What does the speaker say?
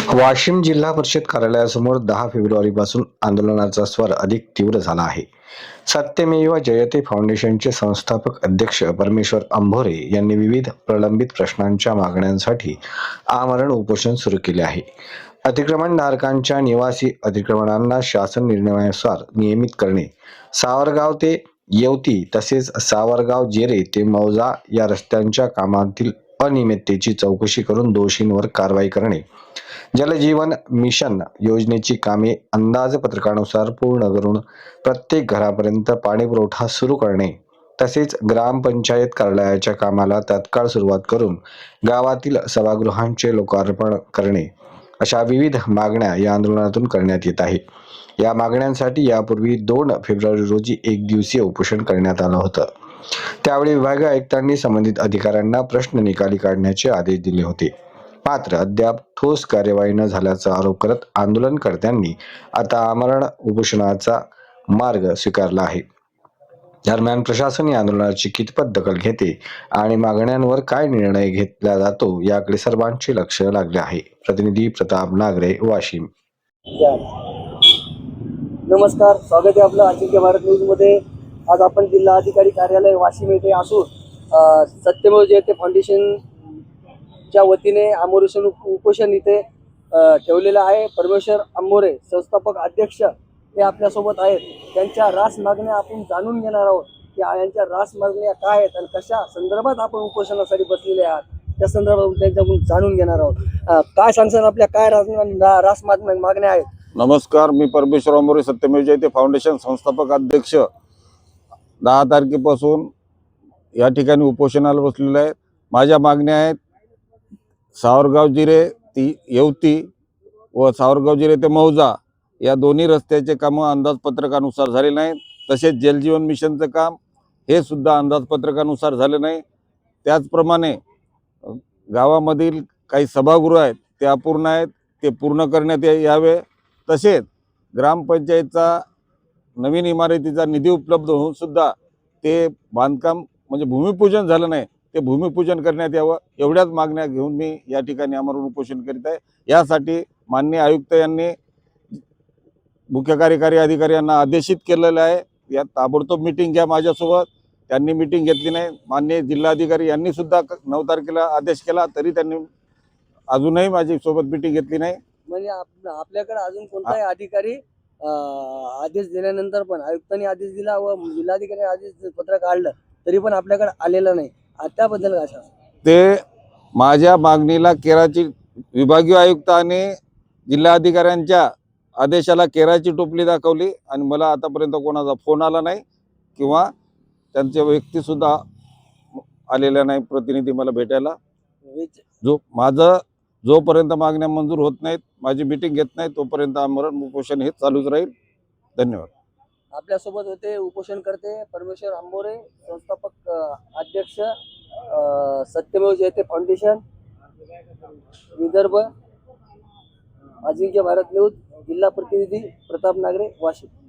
वाशिम जिल्हा परिषद कार्यालयासमोर 10 फेब्रुवारीपासून आंदोलनाचा स्वर अधिक तीव्र झाला आहे. सत्यमेव जयते फाउंडेशनचे संस्थापक अध्यक्ष परमेश्वर अंभोरे यांनी विविध प्रलंबित प्रश्नांच्या मागण्यांसाठी आमरण उपोषण सुरू केले आहे. अतिक्रमणधारकांच्या निवासी अतिक्रमणांना शासन निर्णयानुसार नियमित करणे, सावरगाव ते येवती तसेच सावरगाव जेरे ते मौजा या रस्त्यांच्या कामातील अनियमिततेची चौकशी करून दोषींवर कारवाई करणे, जलजीवन मिशन योजनेची कामे अंदाजपत्रकानुसार पूर्ण करून प्रत्येक घरापर्यंत पाणीपुरवठा सुरू करणे, तसेच ग्रामपंचायत कार्यालयाच्या कामाला तात्काळ सुरुवात करून गावातील सभागृहांचे लोकार्पण करणे, अशा विविध मागण्या या आंदोलनातून करण्यात येत आहे. या मागण्यांसाठी यापूर्वी 2 फेब्रुवारी रोजी एक दिवसीय उपोषण करण्यात आलं होतं. त्यावेळी विभागीय आयुक्तांनी संबंधित अधिकाऱ्यांना प्रश्न निकाली काढण्याचे आदेश दिले होते. मात्र अद्याप ठोस कार्यवाही न झाल्याचा आरोप करत आंदोलनकर्त्यांनी आता आमरण उपोषणाचा मार्ग स्वीकारला आहे. दरम्यान प्रशासन या आंदोलनाची कितपत दखल घेते आणि मागण्यांवर काय निर्णय घेतला जातो याकडे सर्वांचे लक्ष लागले आहे. प्रतिनिधी प्रताप नागरे, वाशिम. नमस्कार, स्वागत आहे आपलं अजिंक्य भारत न्यूजमध्ये. आज आपण जिल्हा अधिकारी कार्यालय वाशिम येथे असून सत्यमेव जयते फाउंडेशनच्या वतीने आमरण उपोषण इथे ठेवलेलं आहे. परमेश्वर अंभोरे संस्थापक अध्यक्ष हे आपल्यासोबत आहेत. त्यांच्या रास मागण्या आपण जाणून घेणार आहोत की यांच्या रास मागण्या काय आहेत आणि कशा संदर्भात आपण उपोषणासाठी बसलेले आहात, त्या संदर्भात त्यांच्याकडून जाणून घेणार आहोत. काय सांगसान, आपल्या काय रास मागण्या आहेत? नमस्कार, मी परमेश्वर अंभोरे, सत्यमेव जयते फाउंडेशन संस्थापक अध्यक्ष. 10 तारखेपासून या ठिकाणी उपोषणाला बसलेलो आहे. माझ्या मागण्या आहेत सावरगाव जिरे ती येवती व सावरगाव जिरे ते मौजा या दोन्ही रस्त्याचे कामं अंदाजपत्रकानुसार झाले नाहीत. तसेच जलजीवन मिशनचं काम हे सुद्धा अंदाजपत्रकानुसार झाले नाही. त्याचप्रमाणे गावामधील काही सभागृह आहेत ते अपूर्ण आहेत, ते पूर्ण करण्यात यावे. तसेच ग्रामपंचायतचा नवीन इमारतीचा निधी उपलब्ध होऊन सुद्धा ते बांधकाम म्हणजे भूमिपूजन झालं नाही, ते भूमिपूजन करण्यात यावं. एवढ्याच मागण्या घेऊन मी या ठिकाणी आमरण उपोषण करीत आहे. यासाठी माननीय आयुक्त यांनी मुख्य कार्यकारी अधिकारी यांना आदेशित केलेलं आहे. यात ताबडतोब मीटिंग घ्या माझ्यासोबत. त्यांनी मीटिंग घेतली नाही. माननीय जिल्हाधिकारी यांनी सुद्धा 9 तारखेला आदेश केला, तरी त्यांनी अजूनही माझी सोबत मीटिंग घेतली नाही. म्हणजे आपल्याकडे अजून कोणताही अधिकारी आदेश दिल्यानंतर पण आयुक्तांनी आदेश दिला व जिल्हाधिकारी आदेश पत्र काढलं तरी पण आपल्याकडे आलेलं नाही. त्याबद्दल काय सांगा? ते माझ्या मागणीला केराची विभागीय आयुक्त आणि जिल्हाधिकाऱ्यांच्या आदेशाला केराची टोपली दाखवली आणि मला आतापर्यंत कोणाचा फोन आला नाही किंवा त्यांच्या व्यक्तीसुद्धा आलेल्या नाही प्रतिनिधी मला भेटायला. जोपर्यंत मागण्या मंजूर होत नाहीत, माझी मीटिंग घेत नाही, तोपर्यंत आमरण उपोषण हे चालूच राहील. धन्यवाद. आपल्यासोबत होते उपोषण करते परमेश्वर अंभोरे, संस्थापक अध्यक्ष सत्यमेव जयते फाउंडेशन विदर्भ. अजिंक्य भारत न्यूज, जिल्हा प्रतिनिधी प्रताप नागरे, वाशिम.